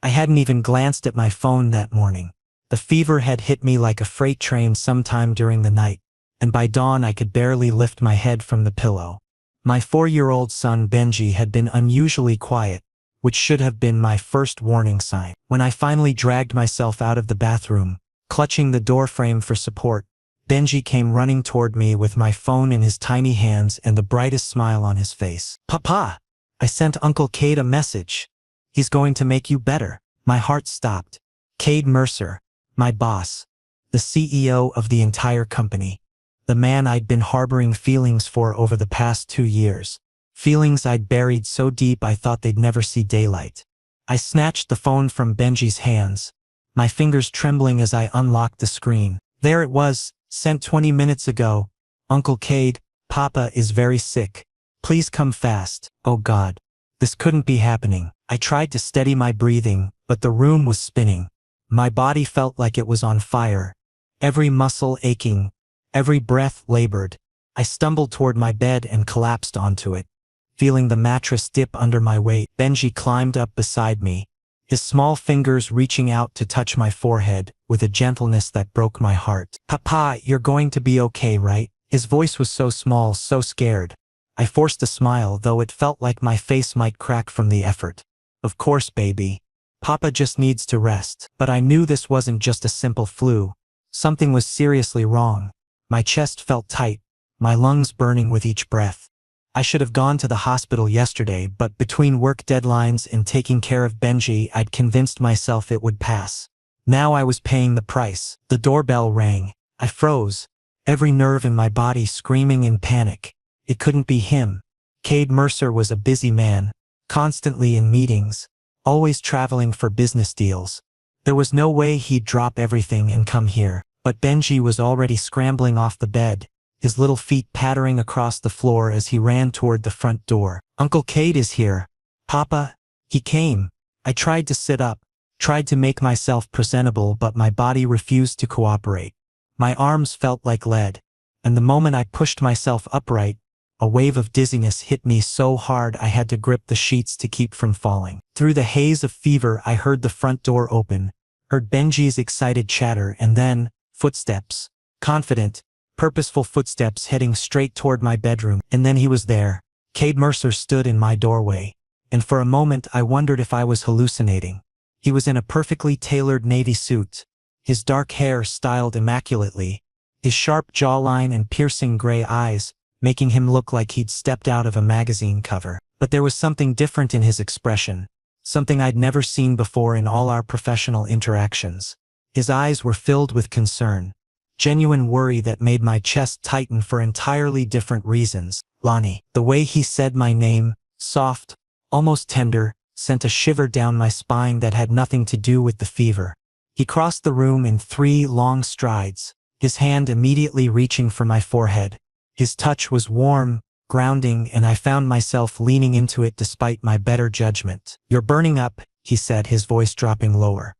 I hadn't even glanced at my phone that morning. The fever had hit me like a freight train sometime during the night, and by dawn I could barely lift my head from the pillow. My 4-year-old son Benji had been unusually quiet, which should have been my first warning sign. When I finally dragged myself out of the bathroom, clutching the doorframe for support, Benji came running toward me with my phone in his tiny hands and the brightest smile on his face. "Papa, I sent Uncle Cade a message. He's going to make you better." My heart stopped. Cade Mercer, my boss, the CEO of the entire company, the man I'd been harboring feelings for over the past 2 years. Feelings I'd buried so deep I thought they'd never see daylight. I snatched the phone from Benji's hands, my fingers trembling as I unlocked the screen. There it was, sent 20 minutes ago. "Uncle Cade, Papa is very sick. Please come fast." Oh God, this couldn't be happening. I tried to steady my breathing, but the room was spinning. My body felt like it was on fire, every muscle aching, every breath labored. I stumbled toward my bed and collapsed onto it, feeling the mattress dip under my weight. Benji climbed up beside me, his small fingers reaching out to touch my forehead with a gentleness that broke my heart. "Papa, you're going to be okay, right?" His voice was so small, so scared. I forced a smile, though it felt like my face might crack from the effort. "Of course, baby. Papa just needs to rest." But I knew this wasn't just a simple flu. Something was seriously wrong. My chest felt tight, my lungs burning with each breath. I should have gone to the hospital yesterday, but between work deadlines and taking care of Benji, I'd convinced myself it would pass. Now I was paying the price. The doorbell rang. I froze, every nerve in my body screaming in panic. It couldn't be him. Cade Mercer was a busy man, constantly in meetings, always traveling for business deals. There was no way he'd drop everything and come here. But Benji was already scrambling off the bed, his little feet pattering across the floor as he ran toward the front door. "Uncle Cade is here. Papa." He came. I tried to sit up, tried to make myself presentable, but my body refused to cooperate. My arms felt like lead, and the moment I pushed myself upright, a wave of dizziness hit me so hard I had to grip the sheets to keep from falling. Through the haze of fever, I heard the front door open, heard Benji's excited chatter, and then footsteps. Confident, purposeful footsteps heading straight toward my bedroom. And then he was there. Cade Mercer stood in my doorway, and for a moment I wondered if I was hallucinating. He was in a perfectly tailored navy suit, his dark hair styled immaculately, his sharp jawline and piercing gray eyes making him look like he'd stepped out of a magazine cover. But there was something different in his expression, something I'd never seen before in all our professional interactions. His eyes were filled with concern, genuine worry that made my chest tighten for entirely different reasons. "Lonnie." The way he said my name, soft, almost tender, sent a shiver down my spine that had nothing to do with the fever. He crossed the room in 3 long strides, his hand immediately reaching for my forehead. His touch was warm, grounding, and I found myself leaning into it despite my better judgment. "You're burning up," he said, his voice dropping lower.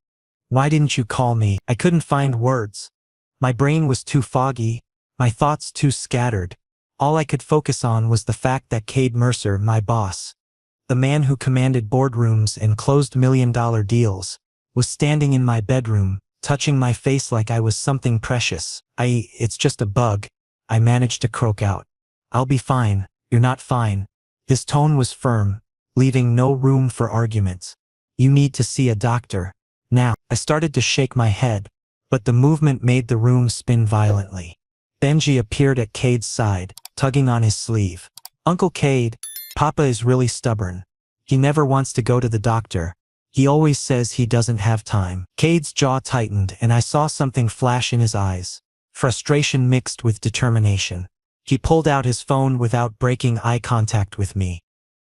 "Why didn't you call me?" I couldn't find words. My brain was too foggy, my thoughts too scattered. All I could focus on was the fact that Cade Mercer, my boss, the man who commanded boardrooms and closed million-dollar deals, was standing in my bedroom, touching my face like I was something precious. "It's just a bug," I managed to croak out. "I'll be fine." "You're not fine." His tone was firm, leaving no room for arguments. "You need to see a doctor. Now." I started to shake my head, but the movement made the room spin violently. Benji appeared at Cade's side, tugging on his sleeve. "Uncle Cade, Papa is really stubborn. He never wants to go to the doctor. He always says he doesn't have time." Cade's jaw tightened and I saw something flash in his eyes, frustration mixed with determination. He pulled out his phone without breaking eye contact with me.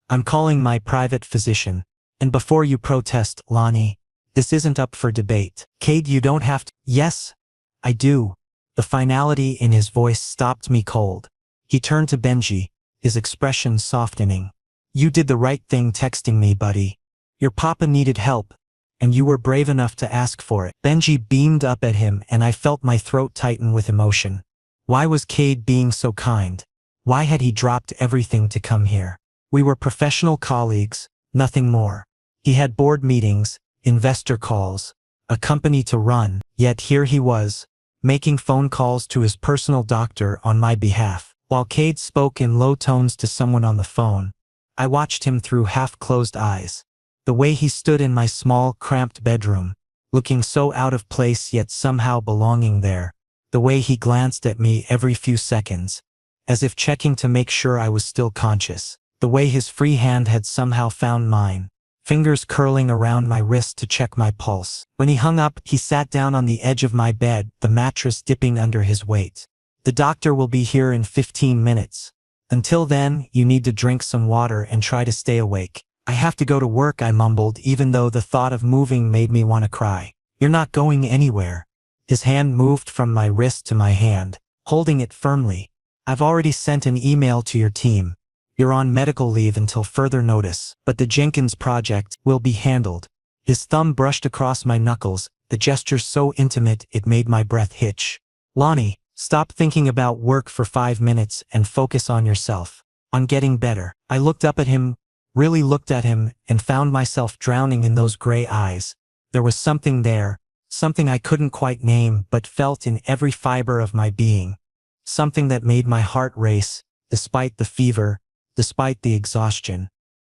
"I'm calling my private physician. And before you protest, Lonnie, this isn't up for debate." "Cade, you don't have to." "Yes, I do." The finality in his voice stopped me cold. He turned to Benji, his expression softening. "You did the right thing texting me, buddy. Your papa needed help, and you were brave enough to ask for it." Benji beamed up at him and I felt my throat tighten with emotion. Why was Cade being so kind? Why had he dropped everything to come here? We were professional colleagues, nothing more. He had board meetings, investor calls, a company to run, yet here he was, making phone calls to his personal doctor on my behalf. While Cade spoke in low tones to someone on the phone, I watched him through half-closed eyes. The way he stood in my small, cramped bedroom, looking so out of place yet somehow belonging there. The way he glanced at me every few seconds, as if checking to make sure I was still conscious. The way his free hand had somehow found mine, fingers curling around my wrist to check my pulse. When he hung up, he sat down on the edge of my bed, the mattress dipping under his weight. "The doctor will be here in 15 minutes. Until then, you need to drink some water and try to stay awake." "I have to go to work," I mumbled, even though the thought of moving made me want to cry. "You're not going anywhere." His hand moved from my wrist to my hand, holding it firmly. "I've already sent an email to your team. You're on medical leave until further notice, but the Jenkins project will be handled." His thumb brushed across my knuckles, the gesture so intimate it made my breath hitch. "Lonnie, stop thinking about work for 5 minutes and focus on yourself, on getting better." I looked up at him, really looked at him, and found myself drowning in those gray eyes. There was something there, something I couldn't quite name but felt in every fiber of my being. Something that made my heart race, despite the fever, despite the exhaustion,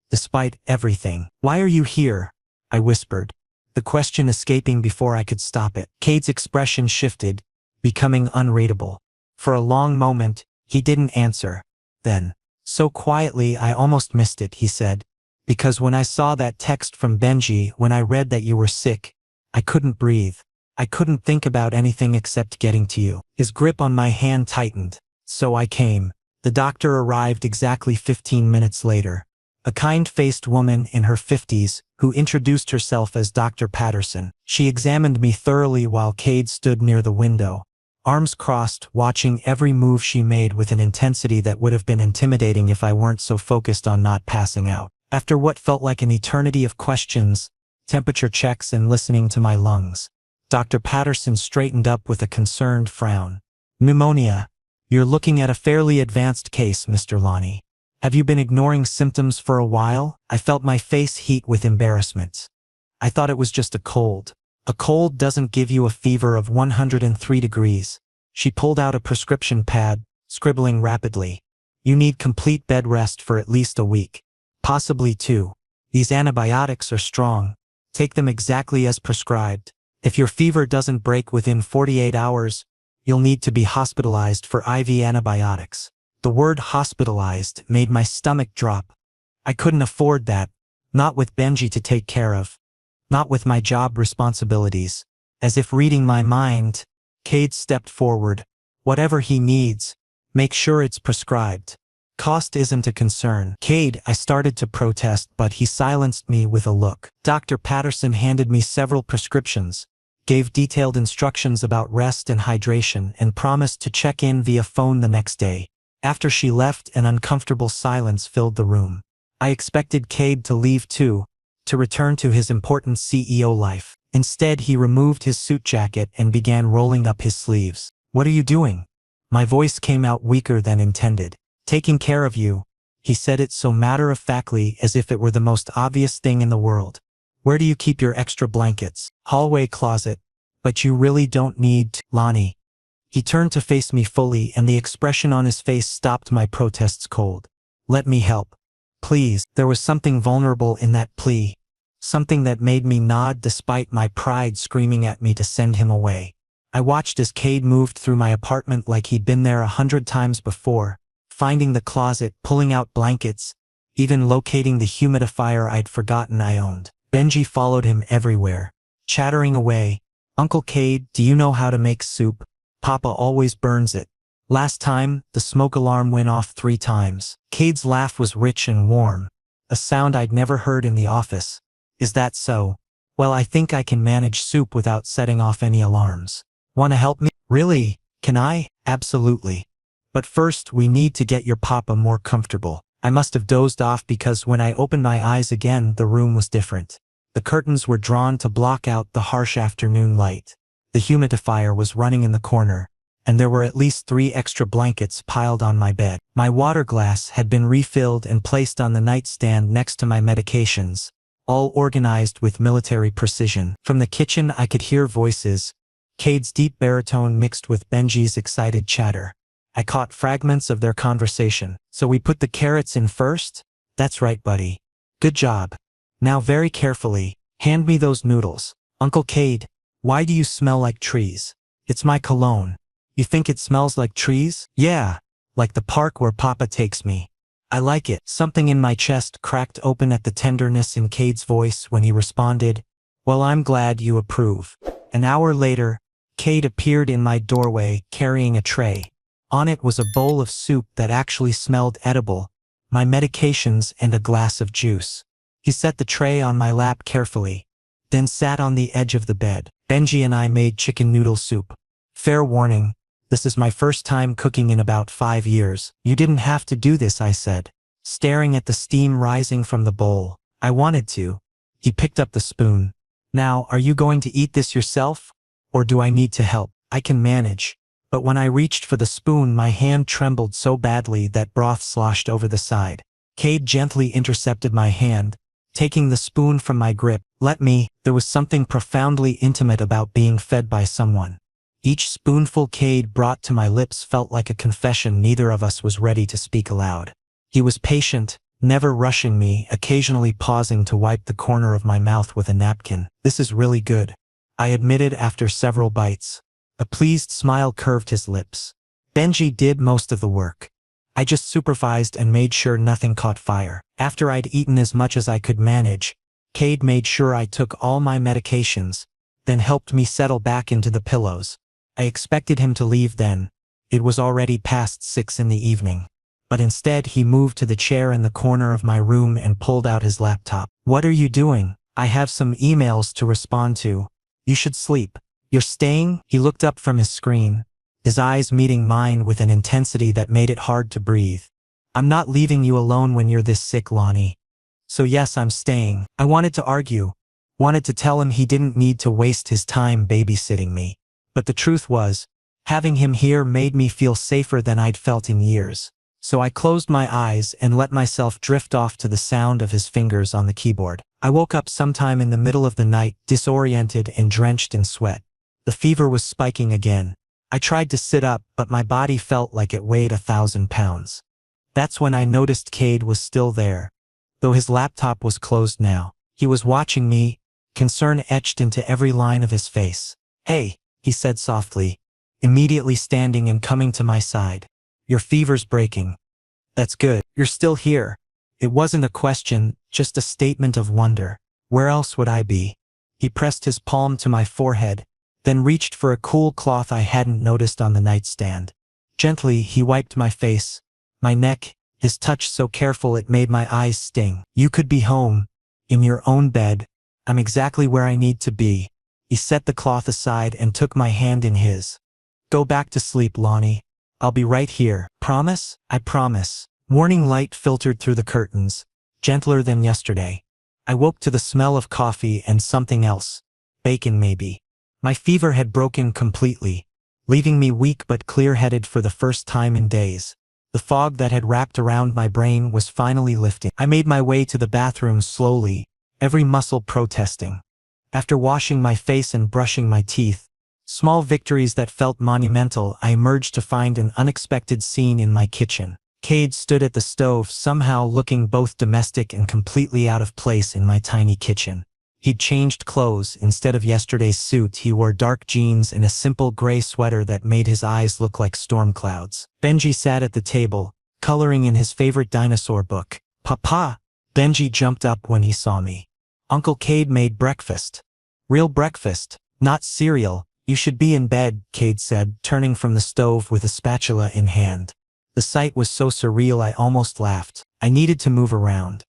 despite everything. "Why are you here?" I whispered, the question escaping before I could stop it. Cade's expression shifted, becoming unreadable. For a long moment, he didn't answer. Then, so quietly I almost missed it, he said, "Because when I saw that text from Benji, when I read that you were sick, I couldn't breathe. I couldn't think about anything except getting to you." His grip on my hand tightened. "So I came." The doctor arrived exactly 15 minutes later. A kind-faced woman in her 50s who introduced herself as Dr. Patterson. She examined me thoroughly while Cade stood near the window, arms crossed, watching every move she made with an intensity that would have been intimidating if I weren't so focused on not passing out. After what felt like an eternity of questions, temperature checks, and listening to my lungs, Dr. Patterson straightened up with a concerned frown. "Pneumonia. You're looking at a fairly advanced case, Mr. Lonnie. Have you been ignoring symptoms for a while?" I felt my face heat with embarrassment. "I thought it was just a cold." "A cold doesn't give you a fever of 103 degrees. She pulled out a prescription pad, scribbling rapidly. "You need complete bed rest for at least a week. Possibly 2. These antibiotics are strong. Take them exactly as prescribed. If your fever doesn't break within 48 hours, you'll need to be hospitalized for IV antibiotics." The word hospitalized made my stomach drop. I couldn't afford that, not with Benji to take care of, not with my job responsibilities. As if reading my mind, Cade stepped forward. "Whatever he needs, make sure it's prescribed. Cost isn't a concern." "Cade," I started to protest, but he silenced me with a look. Dr. Patterson handed me several prescriptions, gave detailed instructions about rest and hydration, and promised to check in via phone the next day. After she left, an uncomfortable silence filled the room. I expected Cade to leave too, to return to his important CEO life. Instead, he removed his suit jacket and began rolling up his sleeves. "What are you doing?" My voice came out weaker than intended. "Taking care of you." He said it so matter-of-factly as if it were the most obvious thing in the world. "Where do you keep your extra blankets?" "Hallway closet." "But you really don't need to, Lonnie." He turned to face me fully, and the expression on his face stopped my protests cold. "Let me help. Please." There was something vulnerable in that plea, something that made me nod despite my pride screaming at me to send him away. I watched as Cade moved through my apartment like he'd been there 100 times before, finding the closet, pulling out blankets, even locating the humidifier I'd forgotten I owned. Benji followed him everywhere, chattering away. "Uncle Cade, do you know how to make soup? Papa always burns it." Last time, the smoke alarm went off 3 times. Cade's laugh was rich and warm, a sound I'd never heard in the office. "Is that so? Well, I think I can manage soup without setting off any alarms. Want to help me?" "Really? Can I?" "Absolutely. But first, we need to get your papa more comfortable." I must have dozed off because when I opened my eyes again, the room was different. The curtains were drawn to block out the harsh afternoon light. The humidifier was running in the corner, and there were at least 3 extra blankets piled on my bed. My water glass had been refilled and placed on the nightstand next to my medications, all organized with military precision. From the kitchen I could hear voices, Cade's deep baritone mixed with Benji's excited chatter. I caught fragments of their conversation. So we put the carrots in first? That's right, buddy. Good job. Now very carefully, hand me those noodles. Uncle Cade, why do you smell like trees? It's my cologne. You think it smells like trees? Yeah, like the park where Papa takes me. I like it. Something in my chest cracked open at the tenderness in Cade's voice when he responded, well, I'm glad you approve. An hour later, Cade appeared in my doorway carrying a tray. On it was a bowl of soup that actually smelled edible, my medications and a glass of juice. He set the tray on my lap carefully, then sat on the edge of the bed. Benji and I made chicken noodle soup. Fair warning, this is my first time cooking in about 5 years. You didn't have to do this, I said, staring at the steam rising from the bowl. I wanted to. He picked up the spoon. Now, are you going to eat this yourself? Or do I need to help? I can manage. But when I reached for the spoon, my hand trembled so badly that broth sloshed over the side. Cade gently intercepted my hand, taking the spoon from my grip. Let me. There was something profoundly intimate about being fed by someone. Each spoonful Cade brought to my lips felt like a confession neither of us was ready to speak aloud. He was patient, never rushing me, occasionally pausing to wipe the corner of my mouth with a napkin. This is really good, I admitted after several bites. A pleased smile curved his lips. Benji did most of the work. I just supervised and made sure nothing caught fire. After I'd eaten as much as I could manage, Cade made sure I took all my medications, then helped me settle back into the pillows. I expected him to leave then. It was already past 6 in the evening. But instead he moved to the chair in the corner of my room and pulled out his laptop. What are you doing? I have some emails to respond to. You should sleep. You're staying? He looked up from his screen, his eyes meeting mine with an intensity that made it hard to breathe. I'm not leaving you alone when you're this sick, Lonnie. So yes, I'm staying. I wanted to argue, wanted to tell him he didn't need to waste his time babysitting me. But the truth was, having him here made me feel safer than I'd felt in years. So I closed my eyes and let myself drift off to the sound of his fingers on the keyboard. I woke up sometime in the middle of the night, disoriented and drenched in sweat. The fever was spiking again. I tried to sit up, but my body felt like it weighed 1,000 pounds. That's when I noticed Cade was still there, though his laptop was closed now. He was watching me, concern etched into every line of his face. Hey, he said softly, immediately standing and coming to my side. Your fever's breaking. That's good. You're still here. It wasn't a question, just a statement of wonder. Where else would I be? He pressed his palm to my forehead, then reached for a cool cloth I hadn't noticed on the nightstand. Gently, he wiped my face, my neck, his touch so careful it made my eyes sting. You could be home, in your own bed. I'm exactly where I need to be. He set the cloth aside and took my hand in his. Go back to sleep, Lonnie. I'll be right here. Promise? I promise. Morning light filtered through the curtains, gentler than yesterday. I woke to the smell of coffee and something else. Bacon, maybe. My fever had broken completely, leaving me weak but clear-headed for the first time in days. The fog that had wrapped around my brain was finally lifting. I made my way to the bathroom slowly, every muscle protesting. After washing my face and brushing my teeth, small victories that felt monumental, I emerged to find an unexpected scene in my kitchen. Cade stood at the stove, somehow looking both domestic and completely out of place in my tiny kitchen. He'd changed clothes. Instead of yesterday's suit, he wore dark jeans and a simple gray sweater that made his eyes look like storm clouds. Benji sat at the table, coloring in his favorite dinosaur book. Papa! Benji jumped up when he saw me. Uncle Cade made breakfast. Real breakfast, not cereal. You should be in bed, Cade said, turning from the stove with a spatula in hand. The sight was so surreal I almost laughed. I needed to move around.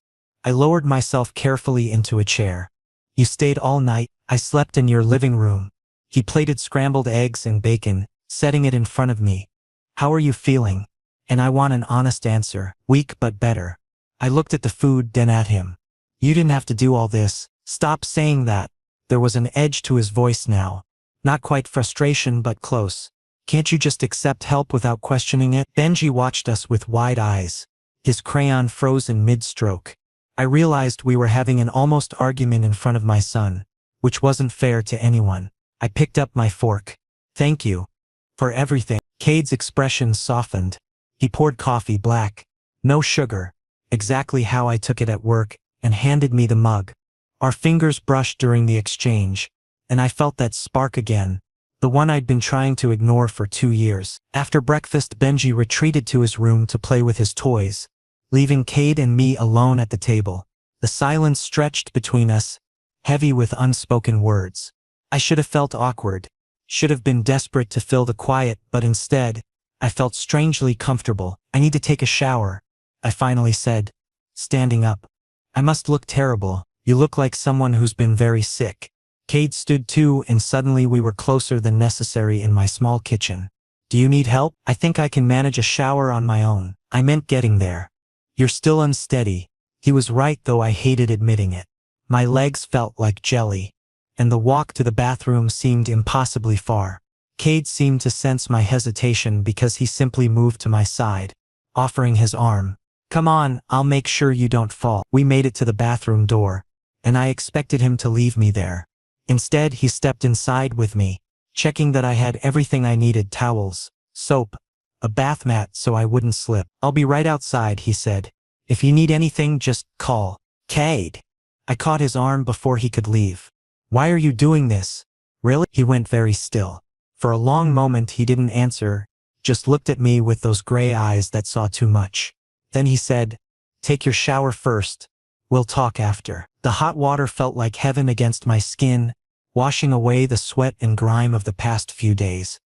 I lowered myself carefully into a chair. You stayed all night. I slept in your living room. He plated scrambled eggs and bacon, setting it in front of me. How are you feeling? And I want an honest answer. Weak but better. I looked at the food, then at him. You didn't have to do all this. Stop saying that. There was an edge to his voice now. Not quite frustration, but close. Can't you just accept help without questioning it? Benji watched us with wide eyes, his crayon frozen mid-stroke. I realized we were having an almost argument in front of my son, which wasn't fair to anyone. I picked up my fork. Thank you. For everything. Cade's expression softened. He poured coffee black. No sugar. Exactly how I took it at work, and handed me the mug. Our fingers brushed during the exchange, and I felt that spark again, the one I'd been trying to ignore for 2 years. After breakfast, Benji retreated to his room to play with his toys, leaving Cade and me alone at the table. The silence stretched between us, heavy with unspoken words. I should have felt awkward, should have been desperate to fill the quiet, but instead, I felt strangely comfortable. I need to take a shower, I finally said, standing up. I must look terrible. You look like someone who's been very sick. Cade stood too, and suddenly we were closer than necessary in my small kitchen. Do you need help? I think I can manage a shower on my own. I meant getting there. You're still unsteady. He was right, though I hated admitting it. My legs felt like jelly, and the walk to the bathroom seemed impossibly far. Cade seemed to sense my hesitation because he simply moved to my side, offering his arm. Come on, I'll make sure you don't fall. We made it to the bathroom door, and I expected him to leave me there. Instead, he stepped inside with me, checking that I had everything I needed: towels, soap, a bath mat so I wouldn't slip. I'll be right outside, he said. If you need anything, just call. Cade. I caught his arm before he could leave. Why are you doing this? Really? He went very still. For a long moment he didn't answer, just looked at me with those gray eyes that saw too much. Then he said, take your shower first. We'll talk after. The hot water felt like heaven against my skin, washing away the sweat and grime of the past few days.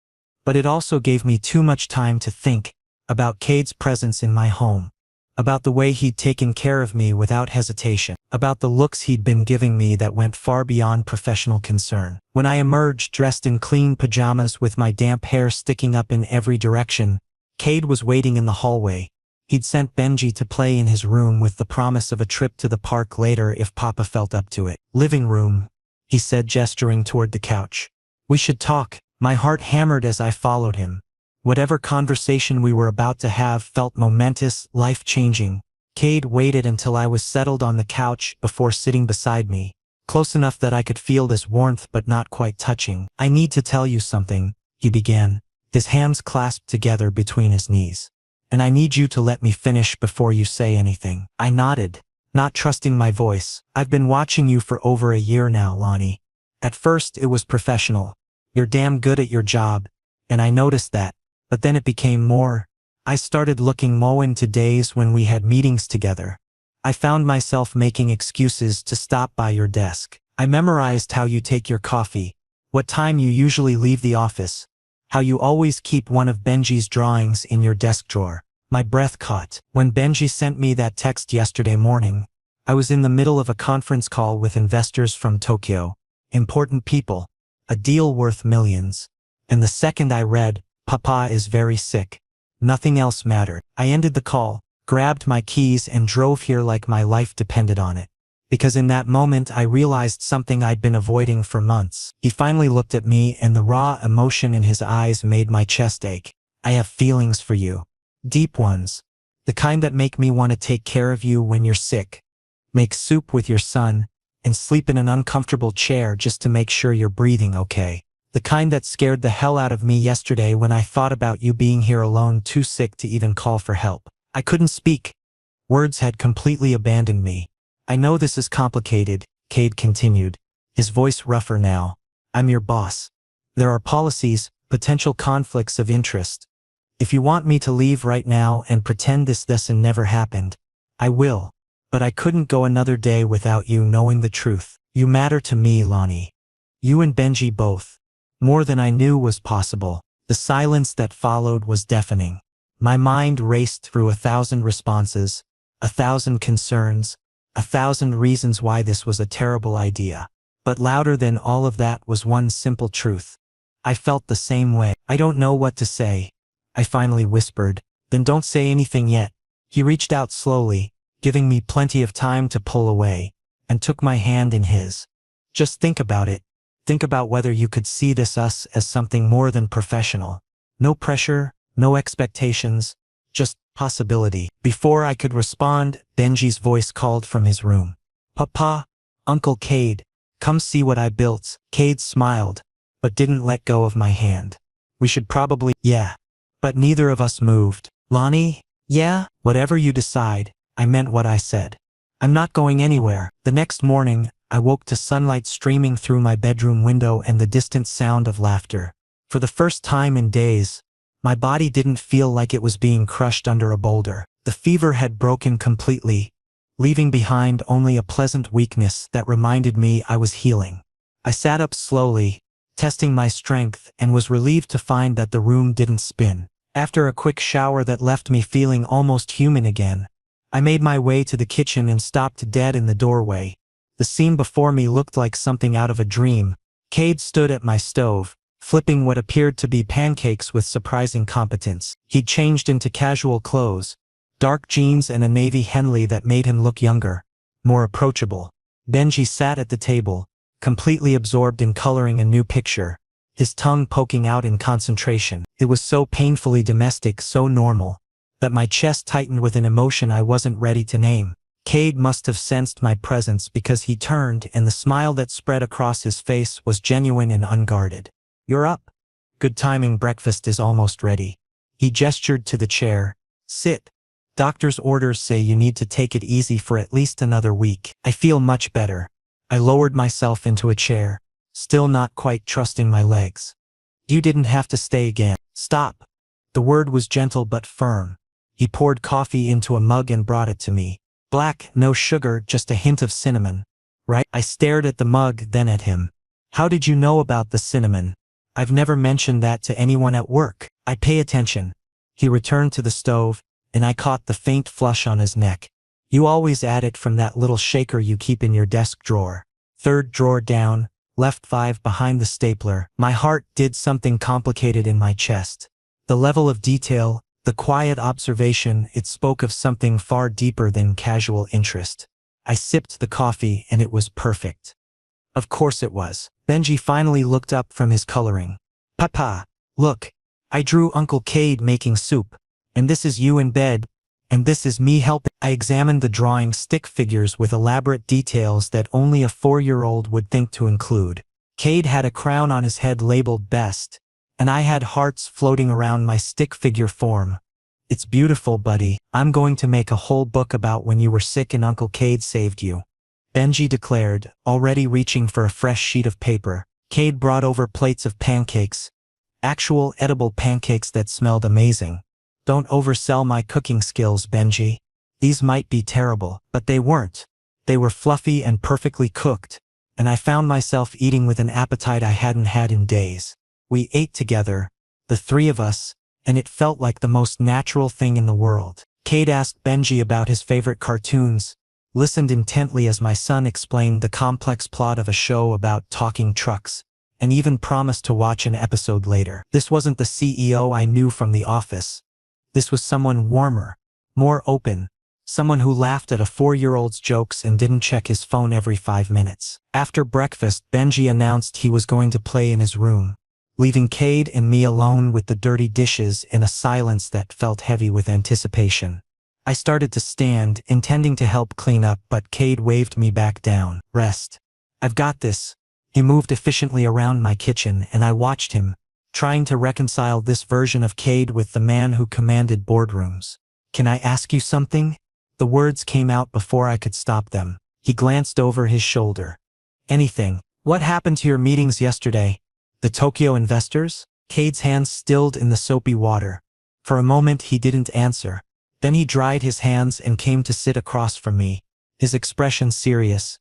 But it also gave me too much time to think about Cade's presence in my home, about the way he'd taken care of me without hesitation, about the looks he'd been giving me that went far beyond professional concern. When I emerged dressed in clean pajamas with my damp hair sticking up in every direction, Cade was waiting in the hallway. He'd sent Benji to play in his room with the promise of a trip to the park later if Papa felt up to it. Living room, he said, gesturing toward the couch. We should talk. My heart hammered as I followed him. Whatever conversation we were about to have felt momentous, life-changing. Cade waited until I was settled on the couch before sitting beside me, close enough that I could feel this warmth but not quite touching. I need to tell you something, he began, his hands clasped together between his knees. And I need you to let me finish before you say anything. I nodded, not trusting my voice. I've been watching you for over a year now, Lonnie. At first it was professional. You're damn good at your job, and I noticed that. But then it became more. I started looking more into days when we had meetings together. I found myself making excuses to stop by your desk. I memorized how you take your coffee, what time you usually leave the office, how you always keep one of Benji's drawings in your desk drawer. My breath caught. When Benji sent me that text yesterday morning, I was in the middle of a conference call with investors from Tokyo. Important people. A deal worth millions. And the second I read, Papa is very sick, nothing else mattered. I ended the call, grabbed my keys and drove here like my life depended on it. Because in that moment I realized something I'd been avoiding for months. He finally looked at me and the raw emotion in his eyes made my chest ache. I have feelings for you. Deep ones. The kind that make me want to take care of you when you're sick. Make soup with your son, and sleep in an uncomfortable chair just to make sure you're breathing okay. The kind that scared the hell out of me yesterday when I thought about you being here alone, too sick to even call for help. I couldn't speak. Words had completely abandoned me. I know this is complicated, Cade continued, his voice rougher now. I'm your boss. There are policies, potential conflicts of interest. If you want me to leave right now and pretend this never happened, I will. But I couldn't go another day without you knowing the truth. You matter to me, Lonnie. You and Benji both. More than I knew was possible. The silence that followed was deafening. My mind raced through 1,000 responses, 1,000 concerns, 1,000 reasons why this was a terrible idea. But louder than all of that was one simple truth. I felt the same way. I don't know what to say, I finally whispered. Then don't say anything yet. He reached out slowly, giving me plenty of time to pull away, and took my hand in his. Just think about it. Think about whether you could see us as something more than professional. No pressure, no expectations, just possibility. Before I could respond, Benji's voice called from his room. Papa, Uncle Cade, come see what I built. Cade smiled, but didn't let go of my hand. We should probably, yeah. But neither of us moved. Lonnie? Yeah? Whatever you decide. I meant what I said. I'm not going anywhere. The next morning, I woke to sunlight streaming through my bedroom window and the distant sound of laughter. For the first time in days, my body didn't feel like it was being crushed under a boulder. The fever had broken completely, leaving behind only a pleasant weakness that reminded me I was healing. I sat up slowly, testing my strength, and was relieved to find that the room didn't spin. After a quick shower that left me feeling almost human again, I made my way to the kitchen and stopped dead in the doorway. The scene before me looked like something out of a dream. Cade stood at my stove, flipping what appeared to be pancakes with surprising competence. He'd changed into casual clothes, dark jeans and a navy Henley that made him look younger, more approachable. Benji sat at the table, completely absorbed in coloring a new picture, his tongue poking out in concentration. It was so painfully domestic, so normal, that my chest tightened with an emotion I wasn't ready to name. Cade must have sensed my presence because he turned and the smile that spread across his face was genuine and unguarded. You're up. Good timing, breakfast is almost ready. He gestured to the chair. Sit. Doctor's orders say you need to take it easy for at least another week. I feel much better. I lowered myself into a chair, still not quite trusting my legs. You didn't have to stay again. Stop. The word was gentle but firm. He poured coffee into a mug and brought it to me. Black, no sugar, just a hint of cinnamon. Right? I stared at the mug, then at him. How did you know about the cinnamon? I've never mentioned that to anyone at work. I pay attention. He returned to the stove, and I caught the faint flush on his neck. You always add it from that little shaker you keep in your desk drawer. Third drawer down, left 5 behind the stapler. My heart did something complicated in my chest. The level of detail, the quiet observation, it spoke of something far deeper than casual interest. I sipped the coffee and it was perfect. Of course it was. Benji finally looked up from his coloring. Papa, look, I drew Uncle Cade making soup, and this is you in bed, and this is me helping. I examined the drawing stick figures with elaborate details that only a 4-year-old would think to include. Cade had a crown on his head labeled best, and I had hearts floating around my stick figure form. It's beautiful, buddy. I'm going to make a whole book about when you were sick and Uncle Cade saved you. Benji declared, already reaching for a fresh sheet of paper. Cade brought over plates of pancakes. Actual edible pancakes that smelled amazing. Don't oversell my cooking skills, Benji. These might be terrible, but they weren't. They were fluffy and perfectly cooked, and I found myself eating with an appetite I hadn't had in days. We ate together, the 3 of us, and it felt like the most natural thing in the world. Cade asked Benji about his favorite cartoons, listened intently as my son explained the complex plot of a show about talking trucks, and even promised to watch an episode later. This wasn't the CEO I knew from the office. This was someone warmer, more open, someone who laughed at a 4-year-old's jokes and didn't check his phone every 5 minutes. After breakfast, Benji announced he was going to play in his room, leaving Cade and me alone with the dirty dishes in a silence that felt heavy with anticipation. I started to stand, intending to help clean up, but Cade waved me back down. Rest. I've got this. He moved efficiently around my kitchen, and I watched him, trying to reconcile this version of Cade with the man who commanded boardrooms. Can I ask you something? The words came out before I could stop them. He glanced over his shoulder. Anything. What happened to your meetings yesterday? The Tokyo investors? Cade's hands stilled in the soapy water. For a moment he didn't answer. Then he dried his hands and came to sit across from me, his expression serious.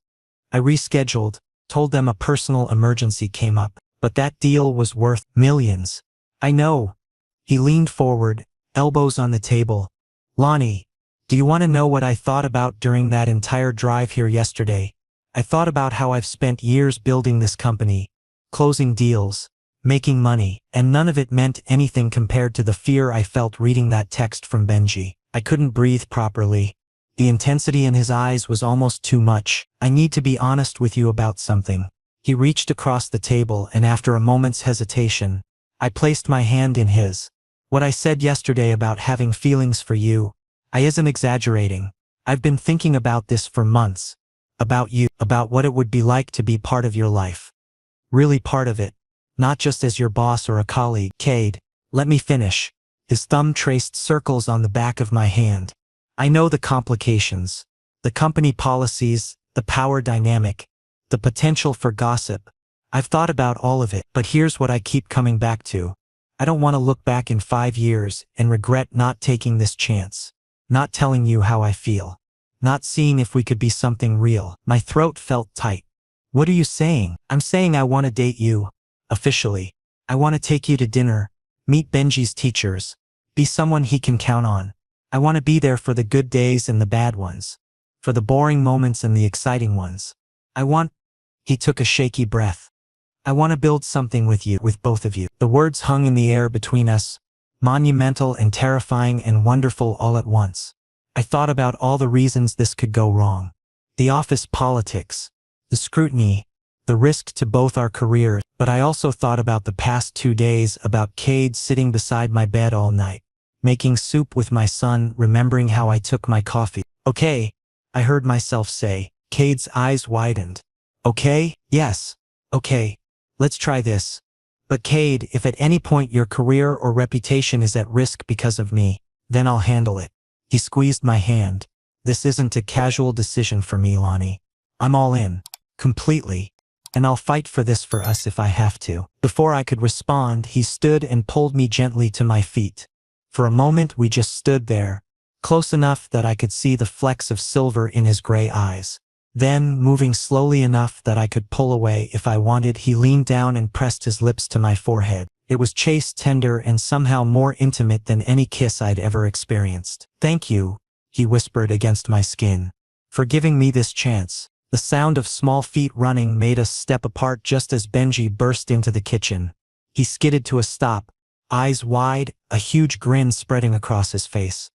I rescheduled, told them a personal emergency came up, but that deal was worth millions. I know. He leaned forward, elbows on the table. Lonnie, do you want to know what I thought about during that entire drive here yesterday? I thought about how I've spent years building this company, closing deals, making money, and none of it meant anything compared to the fear I felt reading that text from Benji. I couldn't breathe properly. The intensity in his eyes was almost too much. I need to be honest with you about something. He reached across the table and after a moment's hesitation, I placed my hand in his. What I said yesterday about having feelings for you, I isn't exaggerating. I've been thinking about this for months. About you, about what it would be like to be part of your life. Really part of it. Not just as your boss or a colleague. Cade, let me finish. His thumb traced circles on the back of my hand. I know the complications. The company policies, the power dynamic, the potential for gossip. I've thought about all of it, but here's what I keep coming back to. I don't want to look back in 5 years and regret not taking this chance. Not telling you how I feel. Not seeing if we could be something real. My throat felt tight. What are you saying? I'm saying I want to date you. Officially. I want to take you to dinner. Meet Benji's teachers. Be someone he can count on. I want to be there for the good days and the bad ones. For the boring moments and the exciting ones. He took a shaky breath. I want to build something with you, with both of you. The words hung in the air between us, monumental and terrifying and wonderful all at once. I thought about all the reasons this could go wrong. The office politics, the scrutiny, the risk to both our careers, but I also thought about the past 2 days, about Cade sitting beside my bed all night, making soup with my son, remembering how I took my coffee. Okay, I heard myself say. Cade's eyes widened. Okay, yes, okay, let's try this. But Cade, if at any point your career or reputation is at risk because of me, then I'll handle it. He squeezed my hand. This isn't a casual decision for me, Lonnie. I'm all in. Completely. And I'll fight for this for us if I have to. Before I could respond, he stood and pulled me gently to my feet. For a moment we just stood there, close enough that I could see the flecks of silver in his gray eyes. Then, moving slowly enough that I could pull away if I wanted, he leaned down and pressed his lips to my forehead. It was chaste, tender, and somehow more intimate than any kiss I'd ever experienced. Thank you, he whispered against my skin, for giving me this chance. The sound of small feet running made us step apart just as Benji burst into the kitchen. He skidded to a stop, eyes wide, a huge grin spreading across his face.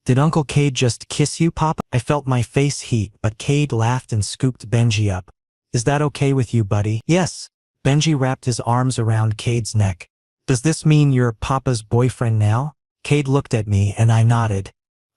Did Uncle Cade just kiss you, Papa? I felt my face heat, but Cade laughed and scooped Benji up. Is that okay with you, buddy? Yes. Benji wrapped his arms around Cade's neck. Does this mean you're Papa's boyfriend now? Cade looked at me and I nodded,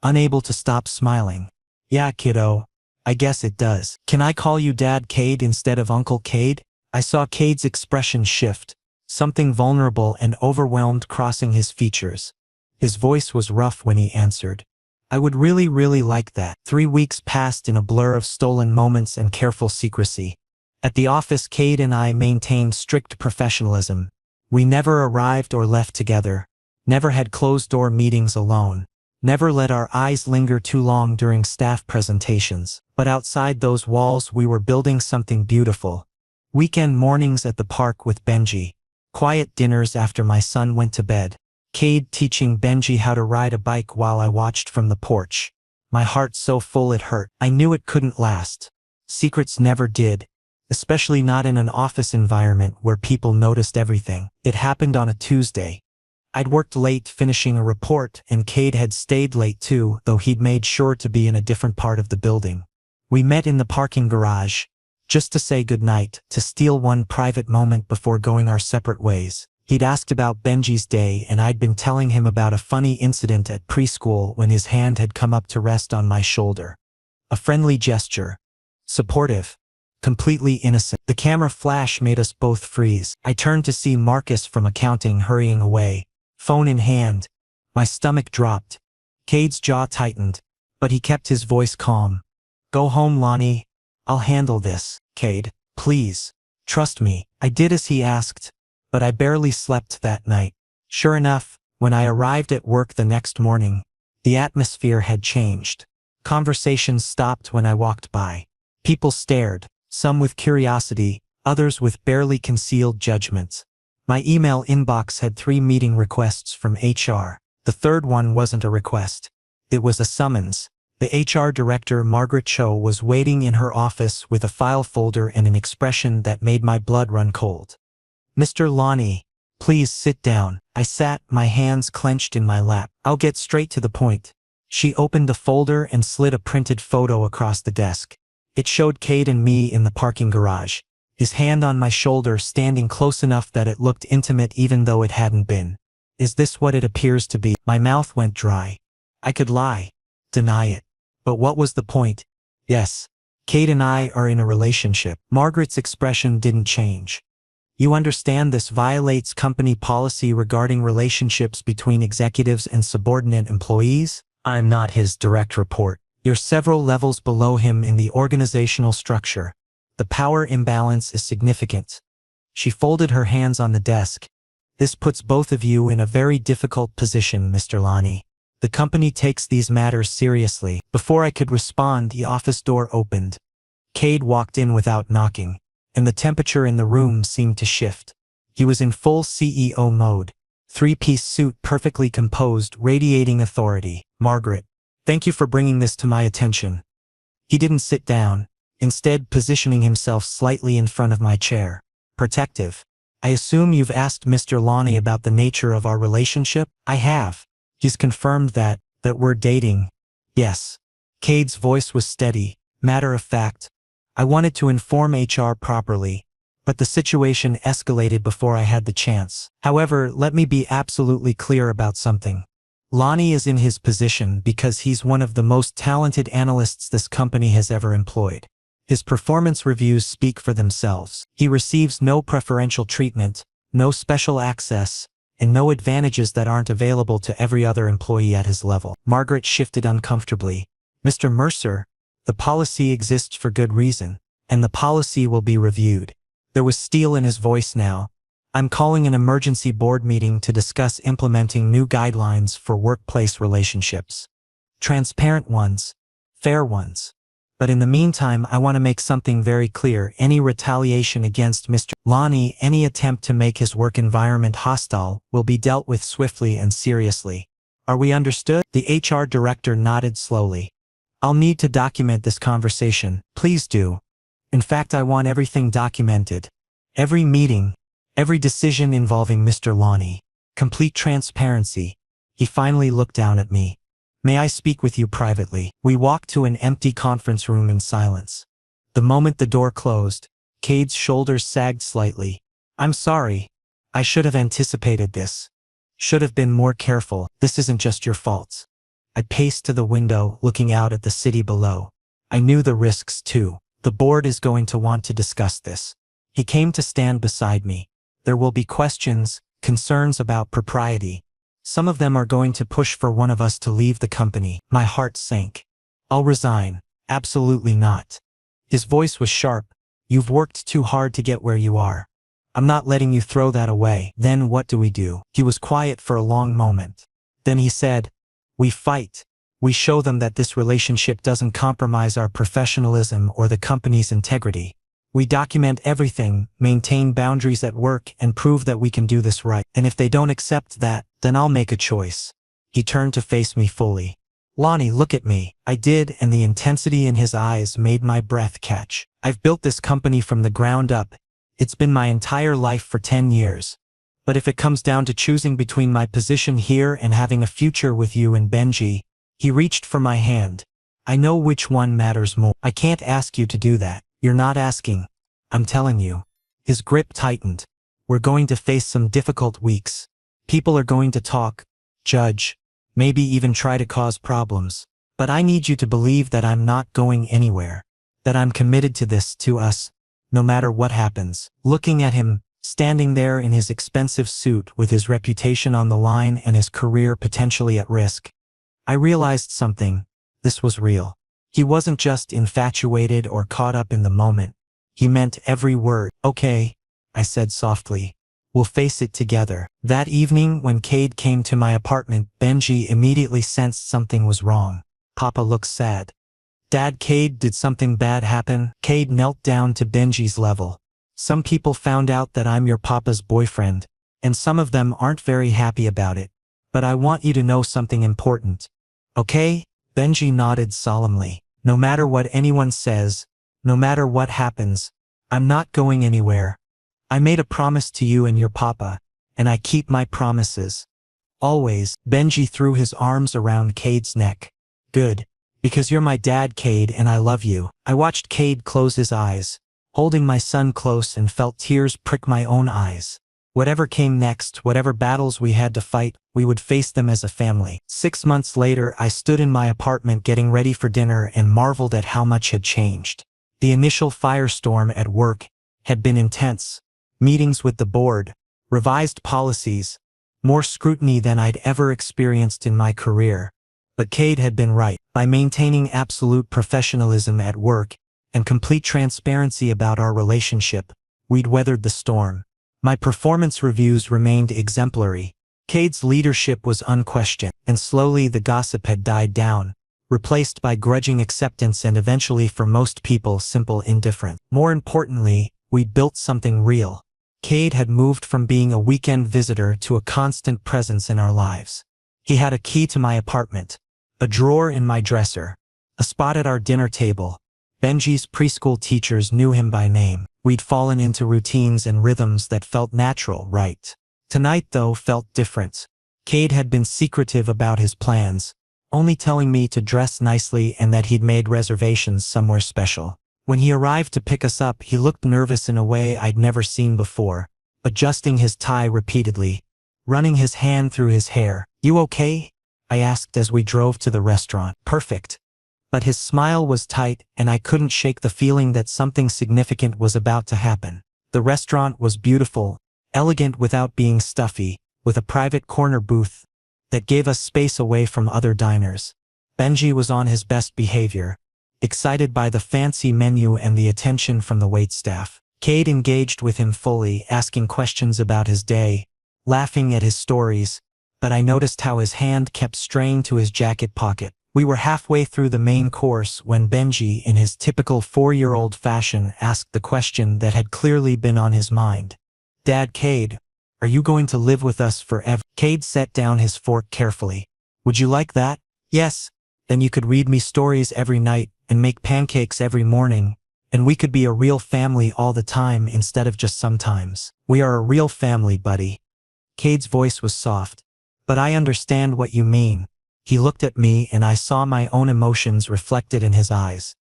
unable to stop smiling. Yeah, kiddo. I guess it does. Can I call you Dad Cade instead of Uncle Cade? I saw Cade's expression shift, something vulnerable and overwhelmed crossing his features. His voice was rough when he answered. I would really like that. 3 weeks passed in a blur of stolen moments and careful secrecy. At the office, Cade and I maintained strict professionalism. We never arrived or left together, never had closed-door meetings alone, never let our eyes linger too long during staff presentations. But outside those walls we were building something beautiful. Weekend mornings at the park with Benji. Quiet dinners after my son went to bed. Cade teaching Benji how to ride a bike while I watched from the porch. My heart so full it hurt. I knew it couldn't last. Secrets never did. Especially not in an office environment where people noticed everything. It happened on a Tuesday. I'd worked late finishing a report and Cade had stayed late too, though he'd made sure to be in a different part of the building. We met in the parking garage, just to say goodnight, to steal one private moment before going our separate ways. He'd asked about Benji's day and I'd been telling him about a funny incident at preschool when his hand had come up to rest on my shoulder. A friendly gesture. Supportive. Completely innocent. The camera flash made us both freeze. I turned to see Marcus from accounting hurrying away, phone in hand. My stomach dropped. Cade's jaw tightened, but he kept his voice calm. Go home, Lonnie. I'll handle this. Cade, please. Trust me. I did as he asked, but I barely slept that night. Sure enough, when I arrived at work the next morning, the atmosphere had changed. Conversations stopped when I walked by. People stared, some with curiosity, others with barely concealed judgments. My email inbox had 3 meeting requests from HR. The third one wasn't a request. It was a summons. The HR director, Margaret Cho, was waiting in her office with a file folder and an expression that made my blood run cold. Mr. Lonnie, please sit down. I sat, my hands clenched in my lap. I'll get straight to the point. She opened the folder and slid a printed photo across the desk. It showed Cade and me in the parking garage, his hand on my shoulder standing close enough that it looked intimate even though it hadn't been. Is this what it appears to be? My mouth went dry. I could lie, deny it. But what was the point? Yes, Kate and I are in a relationship. Margaret's expression didn't change. You understand this violates company policy regarding relationships between executives and subordinate employees? I'm not his direct report. You're several levels below him in the organizational structure. The power imbalance is significant. She folded her hands on the desk. This puts both of you in a very difficult position, Mr. Lani. The company takes these matters seriously. Before I could respond, the office door opened. Cade walked in without knocking, and the temperature in the room seemed to shift. He was in full CEO mode. Three-piece suit perfectly composed, radiating authority. Margaret, thank you for bringing this to my attention. He didn't sit down, instead positioning himself slightly in front of my chair. Protective. I assume you've asked Mr. Lani about the nature of our relationship? I have. He's confirmed that we're dating. Yes. Cade's voice was steady, matter of fact. I wanted to inform HR properly, but the situation escalated before I had the chance. However, let me be absolutely clear about something. Lani is in his position because he's one of the most talented analysts this company has ever employed. His performance reviews speak for themselves. He receives no preferential treatment, no special access, and no advantages that aren't available to every other employee at his level. Margaret shifted uncomfortably. Mr. Mercer, the policy exists for good reason, and the policy will be reviewed. There was steel in his voice now. I'm calling an emergency board meeting to discuss implementing new guidelines for workplace relationships. Transparent ones, fair ones. But in the meantime, I want to make something very clear. Any retaliation against Mr. Lani, any attempt to make his work environment hostile, will be dealt with swiftly and seriously. Are we understood? The HR director nodded slowly. I'll need to document this conversation. Please do. In fact, I want everything documented. Every meeting, every decision involving Mr. Lani. Complete transparency. He finally looked down at me. May I speak with you privately? We walked to an empty conference room in silence. The moment the door closed, Cade's shoulders sagged slightly. I'm sorry. I should have anticipated this. Should have been more careful. This isn't just your fault. I paced to the window, looking out at the city below. I knew the risks too. The board is going to want to discuss this. He came to stand beside me. There will be questions, concerns about propriety. Some of them are going to push for one of us to leave the company. My heart sank. I'll resign. Absolutely not. His voice was sharp. You've worked too hard to get where you are. I'm not letting you throw that away. Then what do we do? He was quiet for a long moment. Then he said, we fight. We show them that this relationship doesn't compromise our professionalism or the company's integrity. We document everything, maintain boundaries at work, and prove that we can do this right. And if they don't accept that, then I'll make a choice. He turned to face me fully. Lani, look at me. I did, and the intensity in his eyes made my breath catch. I've built this company from the ground up. It's been my entire life for 10 years. But if it comes down to choosing between my position here and having a future with you and Benji, he reached for my hand. I know which one matters more. I can't ask you to do that. You're not asking. I'm telling you. His grip tightened. We're going to face some difficult weeks. People are going to talk, judge, maybe even try to cause problems. But I need you to believe that I'm not going anywhere. That I'm committed to this, to us, no matter what happens. Looking at him, standing there in his expensive suit with his reputation on the line and his career potentially at risk, I realized something. This was real. He wasn't just infatuated or caught up in the moment. He meant every word. Okay, I said softly. We'll face it together. That evening when Cade came to my apartment, Benji immediately sensed something was wrong. Papa looked sad. Dad, Cade, did something bad happen? Cade knelt down to Benji's level. Some people found out that I'm your papa's boyfriend, and some of them aren't very happy about it. But I want you to know something important. Okay? Benji nodded solemnly. No matter what anyone says, no matter what happens, I'm not going anywhere. I made a promise to you and your papa, and I keep my promises. Always. Benji threw his arms around Cade's neck. Good. Because you're my dad, Cade, and I love you. I watched Cade close his eyes, holding my son close, and felt tears prick my own eyes. Whatever came next, whatever battles we had to fight, we would face them as a family. 6 months later, I stood in my apartment getting ready for dinner and marveled at how much had changed. The initial firestorm at work had been intense. Meetings with the board, revised policies, more scrutiny than I'd ever experienced in my career. But Cade had been right. By maintaining absolute professionalism at work and complete transparency about our relationship, we'd weathered the storm. My performance reviews remained exemplary. Cade's leadership was unquestioned, and slowly the gossip had died down, replaced by grudging acceptance and eventually, for most people, simple indifference. More importantly, we'd built something real. Cade had moved from being a weekend visitor to a constant presence in our lives. He had a key to my apartment, a drawer in my dresser, a spot at our dinner table. Benji's preschool teachers knew him by name. We'd fallen into routines and rhythms that felt natural, right? Tonight, though, felt different. Cade had been secretive about his plans, only telling me to dress nicely and that he'd made reservations somewhere special. When he arrived to pick us up, he looked nervous in a way I'd never seen before, adjusting his tie repeatedly, running his hand through his hair. "You okay?" I asked as we drove to the restaurant. "Perfect." But his smile was tight, and I couldn't shake the feeling that something significant was about to happen. The restaurant was beautiful, elegant without being stuffy, with a private corner booth that gave us space away from other diners. Benji was on his best behavior, excited by the fancy menu and the attention from the waitstaff. Cade engaged with him fully, asking questions about his day, laughing at his stories, but I noticed how his hand kept straying to his jacket pocket. We were halfway through the main course when Benji, in his typical 4-year-old fashion, asked the question that had clearly been on his mind. "Dad, Cade, are you going to live with us forever?" Cade set down his fork carefully. "Would you like that?" "Yes. Then you could read me stories every night and make pancakes every morning, and we could be a real family all the time instead of just sometimes." "We are a real family, buddy." Cade's voice was soft. "But I understand what you mean." He looked at me and I saw my own emotions reflected in his eyes.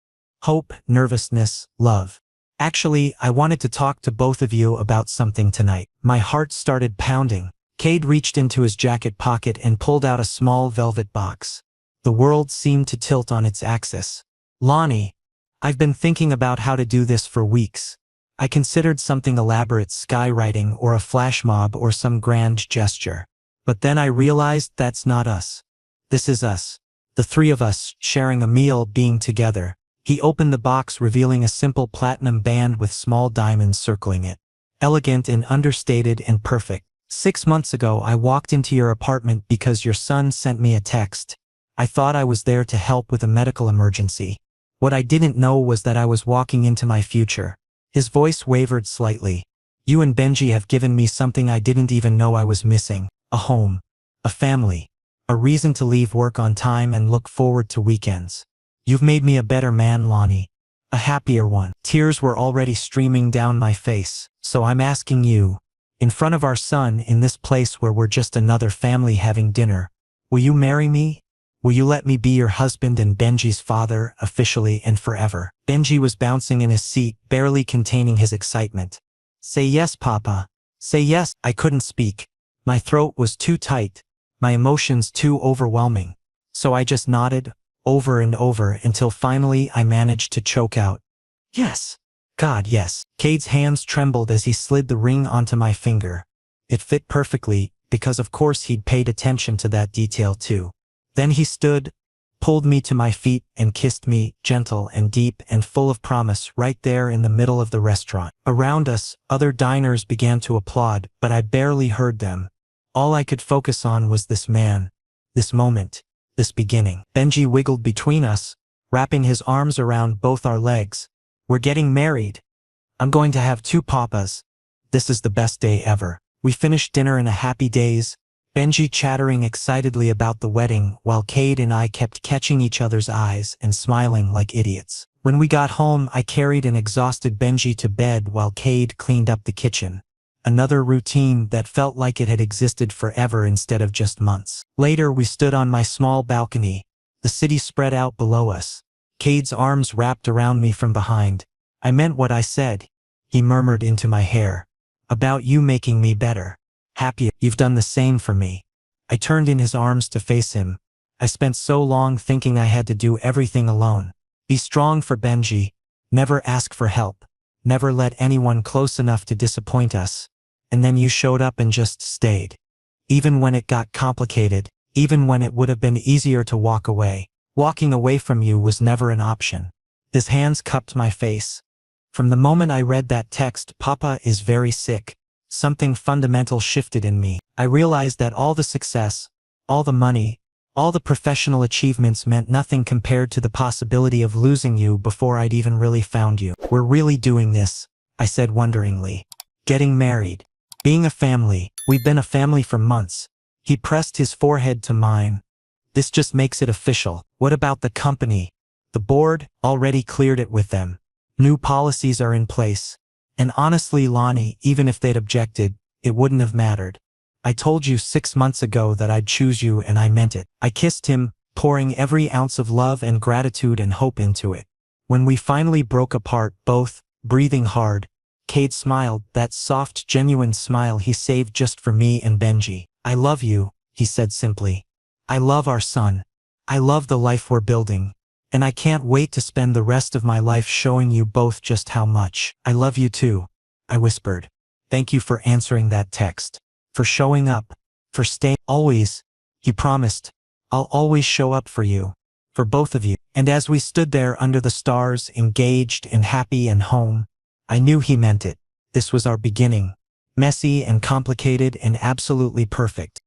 Hope, nervousness, love. "Actually, I wanted to talk to both of you about something tonight." My heart started pounding. Cade reached into his jacket pocket and pulled out a small velvet box. The world seemed to tilt on its axis. "Lonnie, I've been thinking about how to do this for weeks. I considered something elaborate, skywriting or a flash mob or some grand gesture. But then I realized that's not us. This is us. The three of us, sharing a meal, being together." He opened the box, revealing a simple platinum band with small diamonds circling it. "Elegant and understated and perfect. 6 months ago I walked into your apartment because your son sent me a text. I thought I was there to help with a medical emergency. What I didn't know was that I was walking into my future." His voice wavered slightly. "You and Benji have given me something I didn't even know I was missing. A home. A family. A reason to leave work on time and look forward to weekends. You've made me a better man, Lonnie. A happier one." Tears were already streaming down my face. "So I'm asking you, in front of our son, in this place where we're just another family having dinner, will you marry me? Will you let me be your husband and Benji's father, officially and forever?" Benji was bouncing in his seat, barely containing his excitement. "Say yes, Papa. Say yes." I couldn't speak. My throat was too tight, my emotions too overwhelming. So I just nodded, over and over, until finally I managed to choke out, "Yes. God, yes." Cade's hands trembled as he slid the ring onto my finger. It fit perfectly, because of course he'd paid attention to that detail too. Then he stood, pulled me to my feet, and kissed me, gentle and deep and full of promise, right there in the middle of the restaurant. Around us, other diners began to applaud, but I barely heard them. All I could focus on was this man, this moment, this beginning. Benji wiggled between us, wrapping his arms around both our legs. "We're getting married. I'm going to have 2 papas. This is the best day ever." We finished dinner in a happy daze, Benji chattering excitedly about the wedding while Cade and I kept catching each other's eyes and smiling like idiots. When we got home, I carried an exhausted Benji to bed while Cade cleaned up the kitchen. Another routine that felt like it had existed forever instead of just months. Later, we stood on my small balcony, the city spread out below us. Cade's arms wrapped around me from behind. "I meant what I said," he murmured into my hair. About you making me better. Happier. You've done the same for me. I turned in his arms to face him. I spent so long thinking I had to do everything alone. Be strong for Benji. Never ask for help. Never let anyone close enough to disappoint us. And then you showed up and just stayed. Even when it got complicated, even when it would have been easier to walk away, walking away from you was never an option. His hands cupped my face. From the moment I read that text, Papa is very sick, something fundamental shifted in me. I realized that all the success, all the money, all the professional achievements meant nothing compared to the possibility of losing you before I'd even really found you. We're really doing this, I said wonderingly. Getting married. Being a family. We've been a family for months. He pressed his forehead to mine. This just makes it official. What about the company? The board already cleared it with them. New policies are in place. And honestly, Lonnie, even if they'd objected, it wouldn't have mattered. I told you 6 months ago that I'd choose you, and I meant it. I kissed him, pouring every ounce of love and gratitude and hope into it. When we finally broke apart, both breathing hard, Cade smiled, that soft, genuine smile he saved just for me and Benji. I love you, he said simply. I love our son. I love the life we're building. And I can't wait to spend the rest of my life showing you both just how much I love you too, I whispered. Thank you for answering that text. For showing up. For staying. Always, he promised. I'll always show up for you. For both of you. And as we stood there under the stars, engaged and happy and home, I knew he meant it. This was our beginning. Messy and complicated and absolutely perfect.